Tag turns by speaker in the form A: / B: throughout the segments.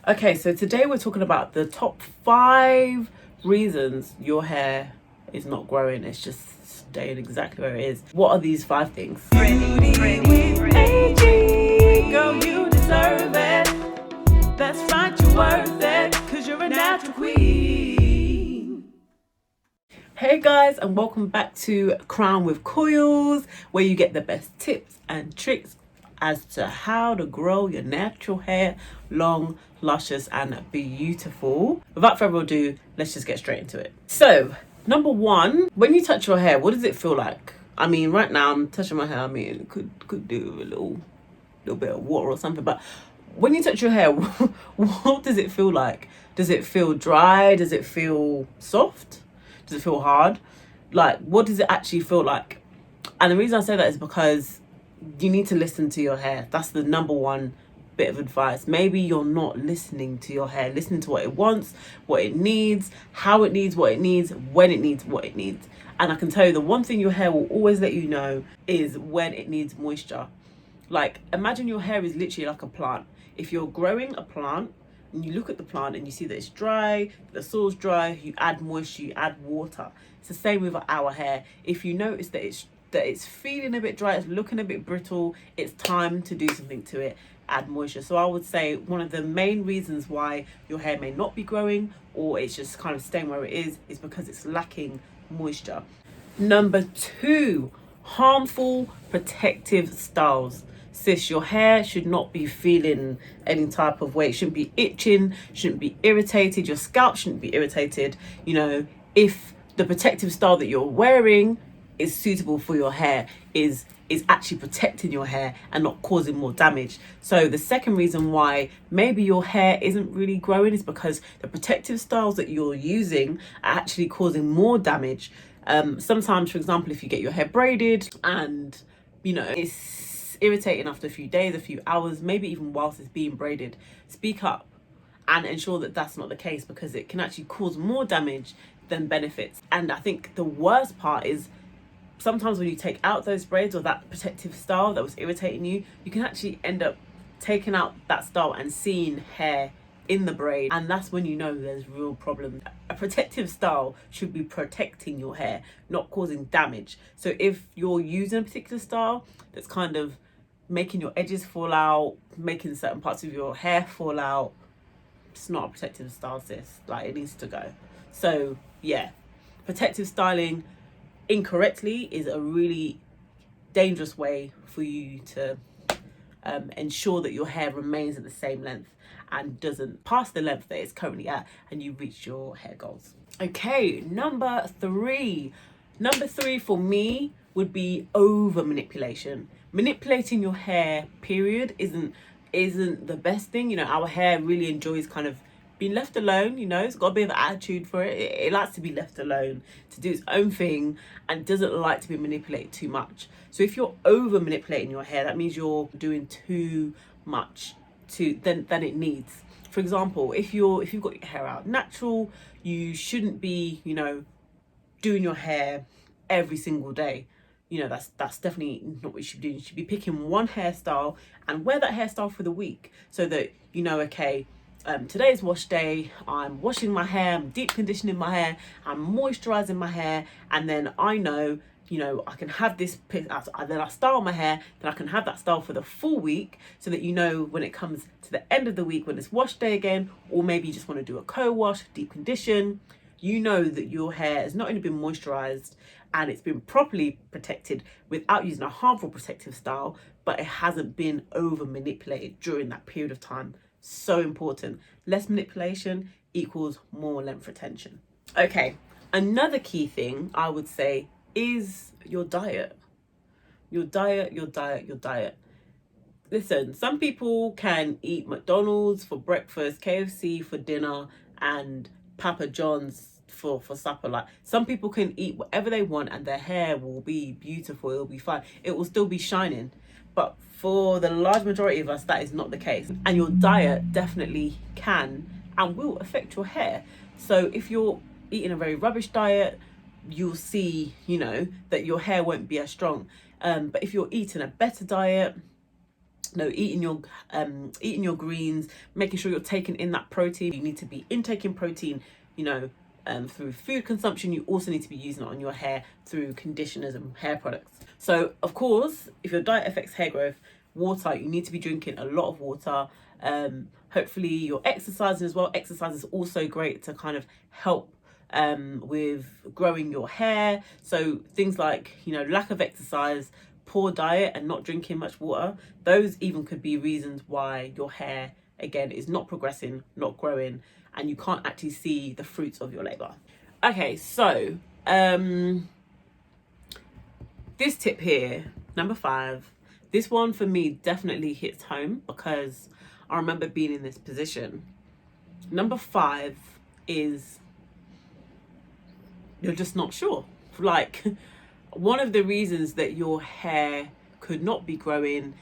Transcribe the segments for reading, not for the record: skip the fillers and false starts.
A: Okay, so today we're talking about the top 5 reasons your hair is not growing. It's just staying exactly where it is. What are these 5 things? Girl, you deserve it. That's right, you're worth it, cause you're a natural queen. Hey guys, and welcome back to Crown with Coils, where you get the best tips and tricks as to how to grow your natural hair long, luscious, and beautiful. Without further ado, let's just get straight into it. So, number 1, when you touch your hair, what does it feel like? I mean, right now I'm touching my hair. I mean, could do with a little bit of water or something, but when you touch your hair, what does it feel like? Does it feel dry? Does it feel soft? Does it feel hard? Like, what does it actually feel like? And the reason I say that is because you need to listen to your hair. That's the number 1 bit of advice. Maybe you're not listening to your hair, listening to what it wants, what it needs, how it needs what it needs, when it needs what it needs. And I can tell you, the one thing your hair will always let you know is when it needs moisture. Like, imagine your hair is literally like a plant. If you're growing a plant and you look at the plant and you see that it's dry, the soil's dry, you add moisture, you add water. It's the same with our hair. If you notice that it's feeling a bit dry, it's looking a bit brittle, it's time to do something to it. Add moisture. So I would say one of the main reasons why your hair may not be growing, or it's just kind of staying where it is because it's lacking moisture. Number 2, harmful protective styles. Sis, your hair should not be feeling any type of way. It shouldn't be itching, shouldn't be irritated. Your scalp shouldn't be irritated. You know, if the protective style that you're wearing is suitable for your hair, is actually protecting your hair and not causing more damage. So the second reason why maybe your hair isn't really growing is because the protective styles that you're using are actually causing more damage. Sometimes, for example, if you get your hair braided and, you know, it's irritating after a few days, a few hours, maybe even whilst it's being braided, speak up and ensure that that's not the case, because it can actually cause more damage than benefits. And I think the worst part is sometimes when you take out those braids or that protective style that was irritating you, you can actually end up taking out that style and seeing hair in the braid, and that's when you know there's real problems. A protective style should be protecting your hair, not causing damage. So if you're using a particular style that's kind of making your edges fall out, making certain parts of your hair fall out, it's not a protective style, sis. Like, it needs to go. So yeah, protective styling incorrectly is a really dangerous way for you to ensure that your hair remains at the same length and doesn't pass the length that it's currently at, and you reach your hair goals. Okay, number 3 for me would be over manipulation. Manipulating your hair, period, isn't the best thing. You know, our hair really enjoys kind of being left alone. You know, it's got a bit of attitude for it. It likes to be left alone, to do its own thing, and doesn't like to be manipulated too much. So if you're over manipulating your hair, that means you're doing too much than it needs. For example, if you've got your hair out natural, you shouldn't be, you know, doing your hair every single day. You know, that's definitely not what you should do. You should be picking one hairstyle and wear that hairstyle for the week, so that you know, okay, today's wash day, I'm washing my hair, I'm deep conditioning my hair, I'm moisturizing my hair, and then I know, you know, I can have this, then I style my hair, then I can have that style for the full week, so that you know when it comes to the end of the week, when it's wash day again, or maybe you just want to do a co-wash, deep condition, you know that your hair has not only been moisturized and it's been properly protected without using a harmful protective style, but it hasn't been over manipulated during that period of time. So important. Less manipulation equals more length retention. Okay, another key thing I would say is your diet. Your diet. Listen, some people can eat McDonald's for breakfast, KFC for dinner, and Papa John's for supper. Like, some people can eat whatever they want and their hair will be beautiful, it'll be fine, it will still be shining. But for the large majority of us, that is not the case. And your diet definitely can and will affect your hair. So if you're eating a very rubbish diet, you'll see, you know, that your hair won't be as strong. But if you're eating a better diet, eating your greens, making sure you're taking in that protein. You need to be intaking protein, through food consumption. You also need to be using it on your hair through conditioners and hair products. So of course, if your diet affects hair growth, water, you need to be drinking a lot of water. Hopefully you're exercising as well. Exercise is also great to kind of help with growing your hair. So things like, lack of exercise, poor diet, and not drinking much water, those even could be reasons why your hair, again, is not progressing, not growing, and you can't actually see the fruits of your labor. Okay, so this tip here, number 5, this one for me definitely hits home because I remember being in this position. Number 5 is you're just not sure. Like, one of the reasons that your hair could not be growing,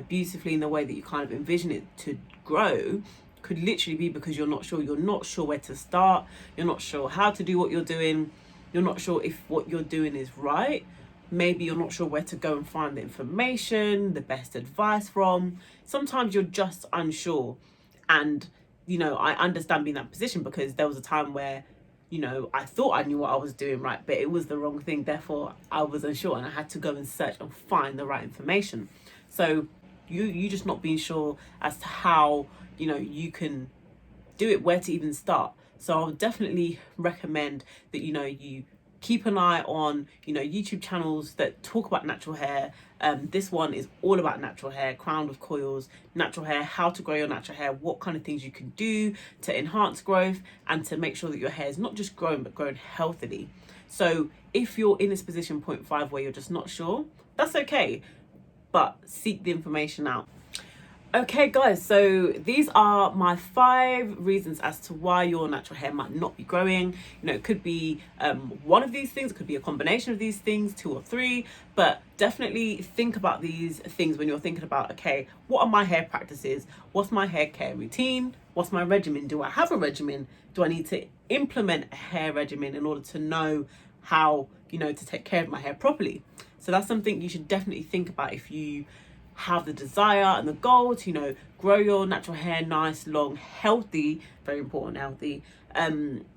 A: beautifully in the way that you kind of envision it to grow could literally be because you're not sure. You're not sure where to start. You're not sure how to do what you're doing. You're not sure if what you're doing is right. Maybe you're not sure where to go and find the information, the best advice from. Sometimes you're just unsure. And, I understand being in that position because there was a time where, I thought I knew what I was doing right, but it was the wrong thing. Therefore, I was unsure and I had to go and search and find the right information. So you just not being sure as to how, you can do it, where to even start. So I would definitely recommend that, you keep an eye on, YouTube channels that talk about natural hair. This one is all about natural hair, Crowned with Coils, natural hair, how to grow your natural hair, what kind of things you can do to enhance growth and to make sure that your hair is not just growing, but growing healthily. So if you're in this position, point 5, where you're just not sure, that's okay, but seek the information out. Okay guys, so these are my 5 reasons as to why your natural hair might not be growing. It could be one of these things, it could be a combination of these things, 2 or 3, but definitely think about these things when you're thinking about, okay, what are my hair practices? What's my hair care routine? What's my regimen? Do I have a regimen? Do I need to implement a hair regimen in order to know how, to take care of my hair properly? So that's something you should definitely think about if you have the desire and the goal to grow your natural hair nice, long, healthy, very important, healthy,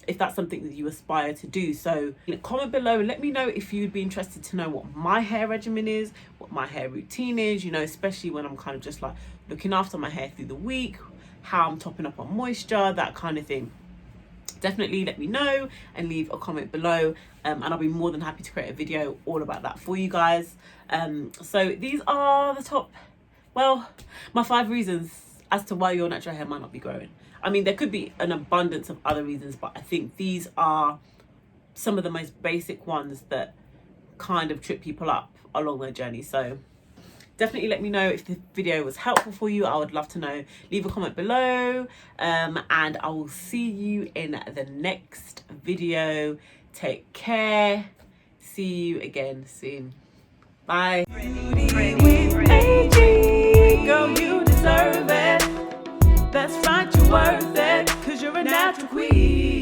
A: if that's something that you aspire to do. So comment below and let me know if you'd be interested to know what my hair regimen is, what my hair routine is, especially when I'm kind of just like looking after my hair through the week, how I'm topping up on moisture, that kind of thing. Definitely let me know and leave a comment below, and I'll be more than happy to create a video all about that for you guys. So these are my 5 reasons as to why your natural hair might not be growing. I mean, there could be an abundance of other reasons, but I think these are some of the most basic ones that kind of trip people up along their journey. So definitely let me know if the video was helpful for you. I would love to know. Leave a comment below, and I will see you in the next video. Take care. See you again soon. Bye. Girl, you deserve it. That's right, you're worth it, 'cause you're a natural queen.